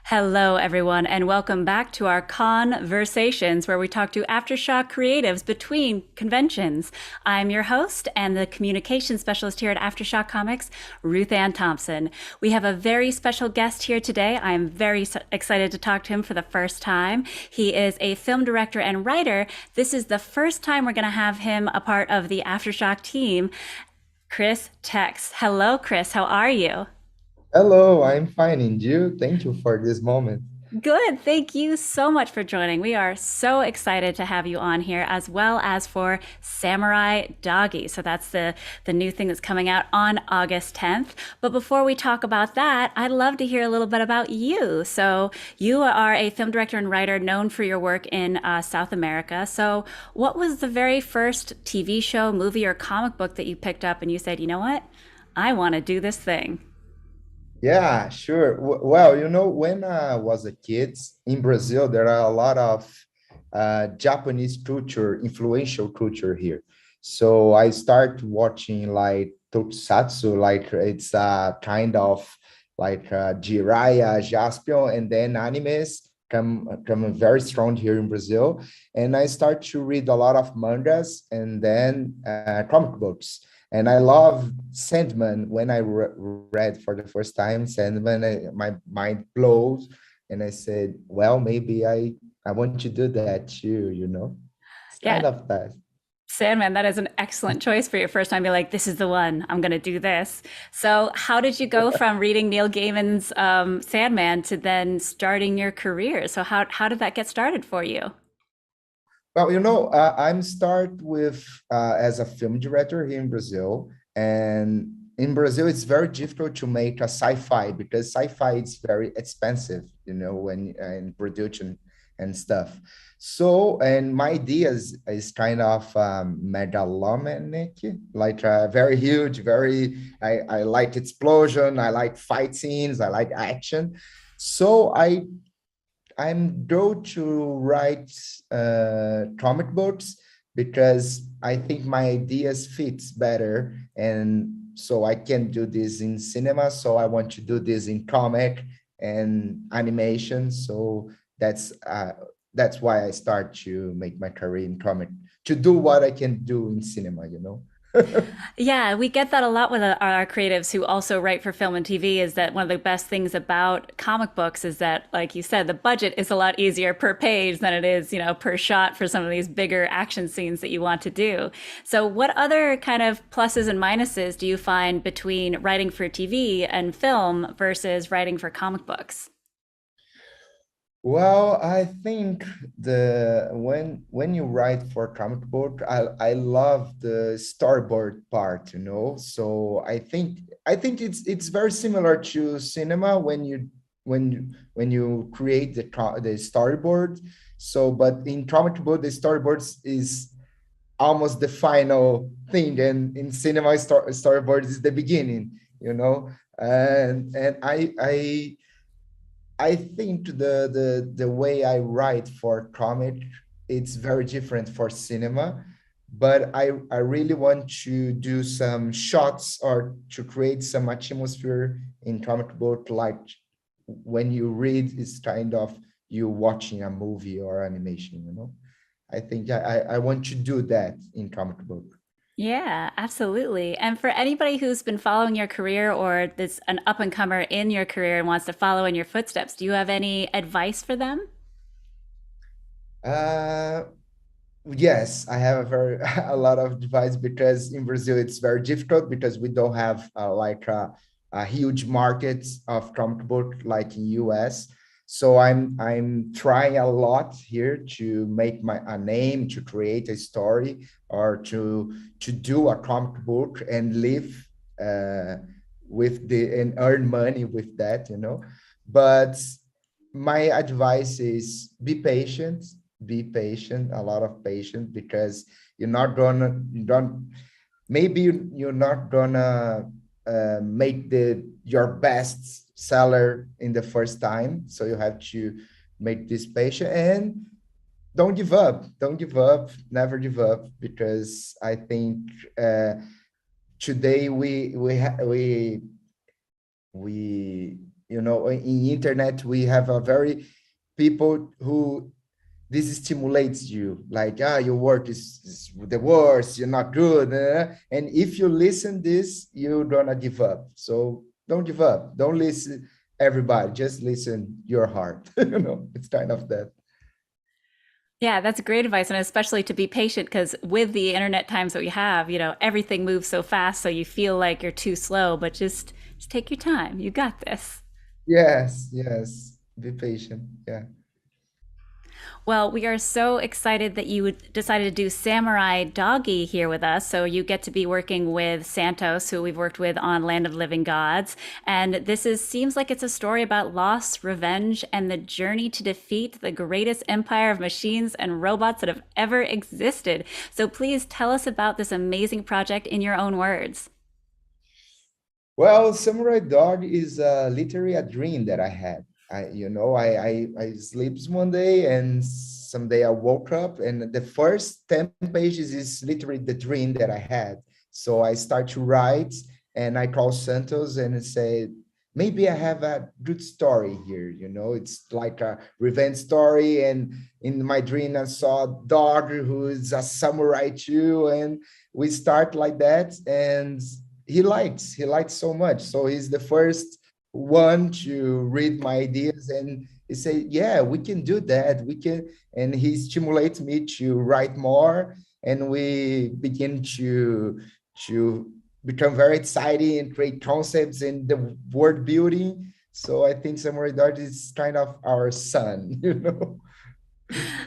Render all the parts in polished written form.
Hello, everyone, and welcome back to our conversations where we talk to AfterShock creatives between conventions. I'm your host and the communication specialist here at AfterShock Comics, Ruth Ann Thompson. We have a very special guest here today. I'm very excited to talk to him for the first time. He is a film director and writer. This is the first time we're going to have him a part of the AfterShock team, Chris Tex. Hello, Chris. How are you? Hello, I'm fine, and you? Thank you for this moment. Good. Thank you so much for joining. We are so excited to have you on here, as well as for Samurai Doggy. So that's the new thing that's coming out on August 10th. But before we talk about that, I'd love to hear a little bit about you. So you are a film director and writer known for your work in South America. So what was the very first TV show, movie, or comic book that you picked up and you said, you know what? I want to do this thing? Yeah, sure. Well, when I was a kid in Brazil, there are a lot of Japanese culture, influential culture here. So I start watching like tokusatsu, like it's kind of like Jiraiya, Jaspion, and then animes come very strong here in Brazil. And I start to read a lot of mangas and then comic books. And I love Sandman. When I read for the first time Sandman, my mind blows, and I said, "Well, maybe I want to do that too." It's Yeah, kind of that. Sandman, that is an excellent choice for your first time. Be like, this is the one. I'm going to do this. So, how did you go from reading Neil Gaiman's Sandman to then starting your career? So, how did that get started for you? Well, I'm start with as a film director here in Brazil, and in Brazil it's very difficult to make a sci-fi because sci-fi is very expensive, when in production and stuff. So, and my idea is kind of megalomaniac, like very huge, very. I like explosion, I like fight scenes, I like action. So I'm go to write comic books because I think my ideas fits better, and so I can do this in cinema. So I want to do this in comic and animation. So that's why I start to make my career in comic to do what I can do in cinema. Yeah, we get that a lot with our creatives who also write for film and TV. Is that one of the best things about comic books is that, like you said, the budget is a lot easier per page than it is, per shot for some of these bigger action scenes that you want to do. So, what other kind of pluses and minuses do you find between writing for TV and film versus writing for comic books? Well, I think the when you write for a comic book, I love the storyboard part. So I think it's very similar to cinema when you create the storyboard. So, but in comic book, the storyboards is almost the final thing, and in cinema, storyboard is the beginning. And I think the way I write for comic, it's very different for cinema, but I really want to do some shots or to create some atmosphere in comic book, like when you read, it's kind of you watching a movie or animation. I think I want to do that in comic book. Yeah, absolutely. And for anybody who's been following your career or that's an up and comer in your career and wants to follow in your footsteps, do you have any advice for them? Uh, Yes, I have a very a lot of device because in Brazil it's very difficult because we don't have like a huge market of comic book like in US. So I'm trying a lot here to make my a name, to create a story, or to do a comic book and live uh, with the and earn money with that. But my advice is be patient, a lot of patience, because you don't, maybe you're not gonna make your best seller in the first time. So you have to make this patient and don't give up, never give up, because I think today we in internet we have a very people who this stimulates you like your work is the worst, you're not good, and if you listen this you're gonna give up. So don't give up, don't listen everybody, just listen your heart. It's kind of that. Yeah, that's great advice. And especially to be patient because with the internet times that we have, everything moves so fast. So you feel like you're too slow, but just take your time. You got this. Yes, yes, be patient, yeah. Well, we are so excited that you decided to do Samurai Doggy here with us. So you get to be working with Santos, who we've worked with on Land of Living Gods. And this seems like it's a story about loss, revenge, and the journey to defeat the greatest empire of machines and robots that have ever existed. So please tell us about this amazing project in your own words. Well, Samurai Dog is literally a dream that I had. I sleeps one day and someday I woke up and the first 10 pages is literally the dream that I had. So I start to write and I call Santos and say, maybe I have a good story here. It's like a revenge story. And in my dream, I saw a dog who is a samurai too. And we start like that. And he likes so much, so he's the first one to read my ideas and he say, yeah, we can do that, we can. And he stimulates me to write more, and we begin to become very exciting and create concepts in the word building. So I think Samurai Dart is kind of our son.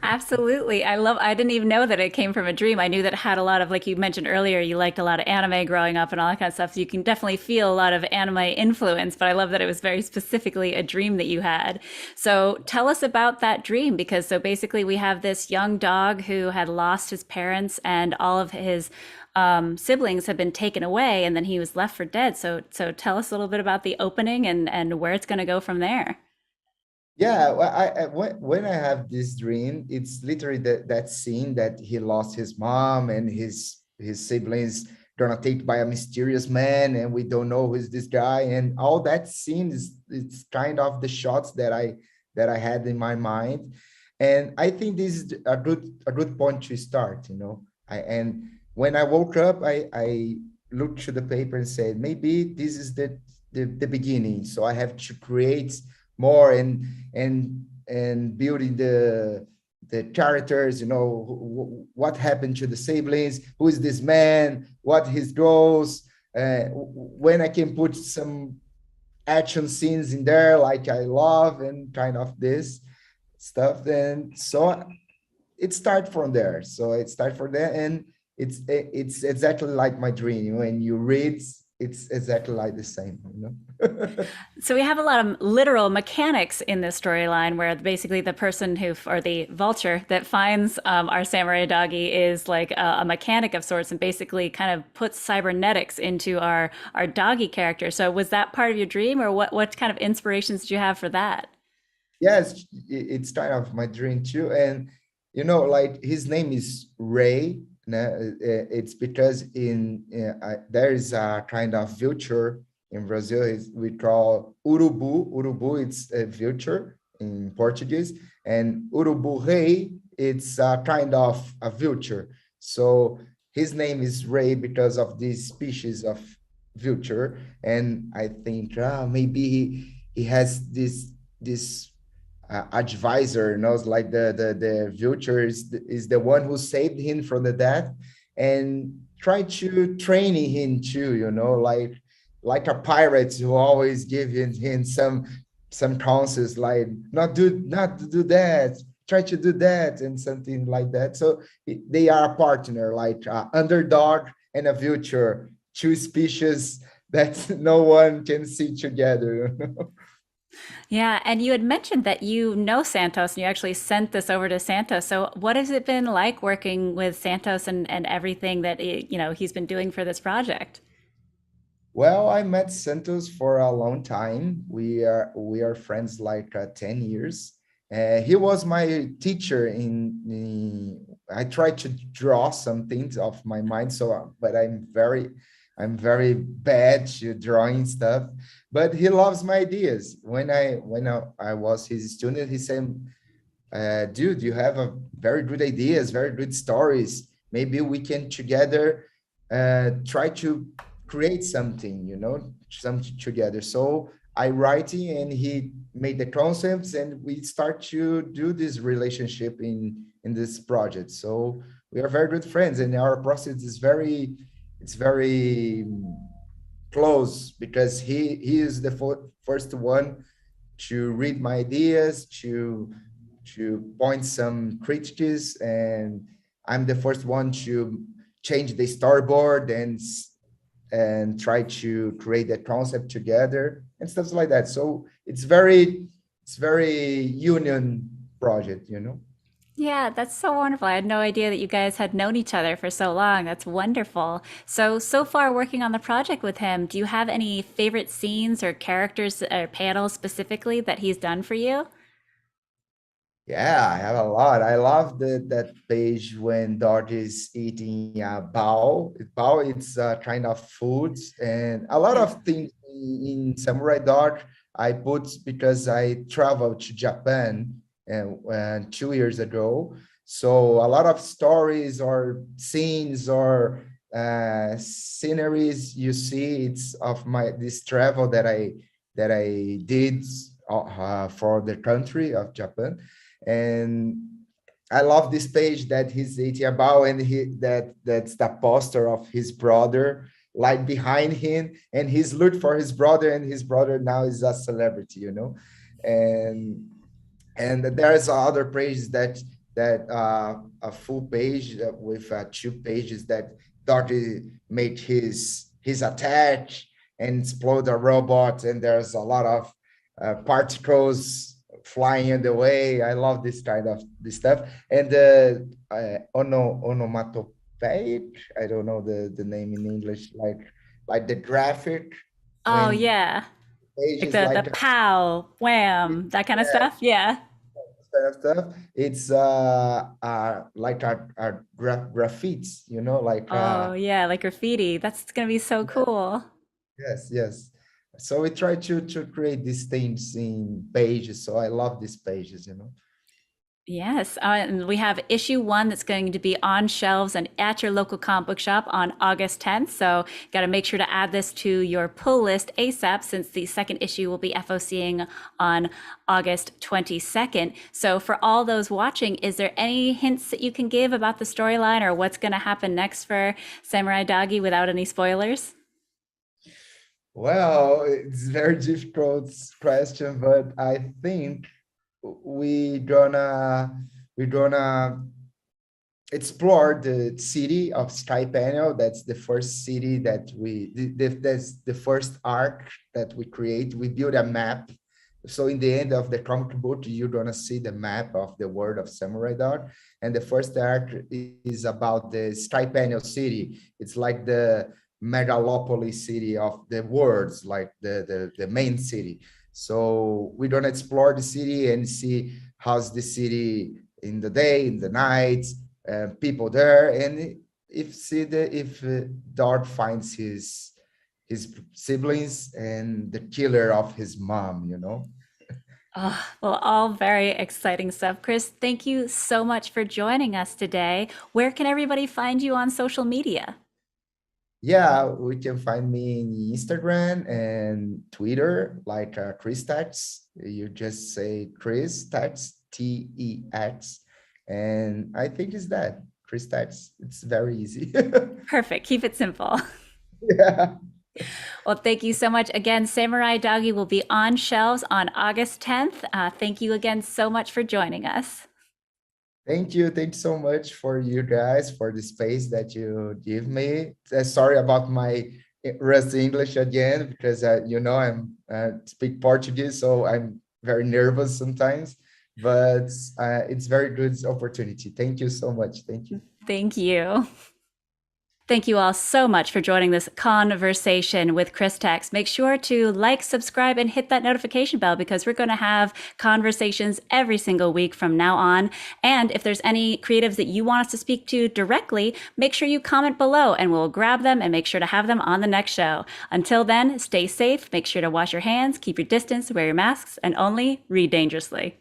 Absolutely. I didn't even know that it came from a dream. I knew that it had a lot of, like you mentioned earlier, you liked a lot of anime growing up and all that kind of stuff. So you can definitely feel a lot of anime influence, but I love that it was very specifically a dream that you had. So tell us about that dream because so basically we have this young dog who had lost his parents and all of his siblings had been taken away and then he was left for dead. So tell us a little bit about the opening and where it's going to go from there. Yeah, well, when I have this dream, it's literally that scene that he lost his mom and his siblings gonna take by a mysterious man, and we don't know who's this guy, and all that scene is it's kind of the shots that I had in my mind, and I think this is a good point to start. And when I woke up, I looked to the paper and said maybe this is the beginning, so I have to create more and building the characters, what happened to the siblings, who is this man, what his goals, when I can put some action scenes in there like I love and kind of this stuff. Then so it starts from there. So it starts from there, and it's exactly like my dream. When you read, it's exactly like the same. So we have a lot of literal mechanics in this storyline where basically the person who, or the vulture that finds our samurai doggy is like a mechanic of sorts and basically kind of puts cybernetics into our doggy character. So was that part of your dream or what kind of inspirations did you have for that? Yes, it's kind of my dream too. And like his name is Ray. It's because there is a kind of vulture in Brazil. We call urubu. Urubu, it's a vulture in Portuguese, and urubu rei, it's a kind of a vulture. So his name is Ray because of this species of vulture. And I think maybe he has this advisor, knows like the vulture is the one who saved him from the death and try to train him too, like a pirate who always give him some counsels like not do that, try to do that and something like that. So they are a partner, like underdog and a vulture, two species that no one can see together. Yeah, and you had mentioned that you know Santos and you actually sent this over to Santos. So what has it been like working with Santos and everything that he's been doing for this project? Well, I met Santos for a long time. We are friends like 10 years. He was my teacher I tried to draw some things of my mind, so but I'm very I'm very bad to drawing stuff, but he loves my ideas. When I was his student, he said, dude, you have a very good ideas, very good stories. Maybe we can together try to create something, something together. So I writing and he made the concepts and we start to do this relationship in this project. So we are very good friends and our process is very close because he is the first one to read my ideas, to point some critiques, and I'm the first one to change the storyboard and try to create the concept together and stuff like that. So it's very union project. Yeah, that's so wonderful. I had no idea that you guys had known each other for so long. That's wonderful. So far working on the project with him, do you have any favorite scenes or characters or panels specifically that he's done for you? Yeah, I have a lot. I love that page when Dog is eating a bao. Bao, it's a kind of food, and a lot Yeah. of things in Samurai Dog I put because I traveled to Japan and 2 years ago. So a lot of stories or scenes or sceneries you see, it's of my this travel that I did for the country of Japan. And I love this page that he's eating about, and that's the poster of his brother like behind him, and he's looked for his brother, and his brother now is a celebrity. And there's other pages that a full page with 2 pages that Doty made his attack and explode a robot, and there's a lot of particles flying in the way. I love this stuff. And onomatopoeic, I don't know the name in English, like the graphic Oh, when yeah. Like pages the like pow, wham, that kind of stuff. Yeah. kind of stuff. It's like graffitis, like Oh, yeah, like graffiti. That's gonna be so cool. yes, yes. So we try to create these things in pages. So I love these pages. Yes, and we have issue one that's going to be on shelves and at your local comic book shop on August 10th. So, got to make sure to add this to your pull list ASAP since the second issue will be FOCing on August 22nd. So, for all those watching, is there any hints that you can give about the storyline or what's going to happen next for Samurai Doggy without any spoilers? Well, it's very difficult question, but I think we gonna we're gonna explore the city of Sky Panel. That's the first city that's the first arc that we create. We build a map. So in the end of the comic book, you're gonna see the map of the world of Samurai Dog. And the first arc is about the Sky Panel city. It's like the megalopolis city of the worlds, like the main city. So we're gonna explore the city and see how's the city in the day, in the night, people there, and if Dart finds his siblings and the killer of his mom. Oh, well, all very exciting stuff. Chris, thank you so much for joining us today. Where can everybody find you on social media? Yeah, we can find me in Instagram and Twitter, like Chris Tex. You just say Chris Tex, Tex, and I think it's that Chris Tex. It's very easy. Perfect. Keep it simple. Yeah. Well, thank you so much. Again, Samurai Doggy will be on shelves on August 10th. Thank you again so much for joining us. Thank you. Thanks so much for you guys for the space that you give me. Sorry about my rusty English again because I'm speak Portuguese, so I'm very nervous sometimes. But it's very good opportunity. Thank you so much. Thank you. Thank you. Thank you all so much for joining this conversation with Chris Tex. Make sure to like, subscribe, and hit that notification bell because we're going to have conversations every single week from now on. And if there's any creatives that you want us to speak to directly, make sure you comment below and we'll grab them and make sure to have them on the next show. Until then, stay safe, make sure to wash your hands, keep your distance, wear your masks, and only read dangerously.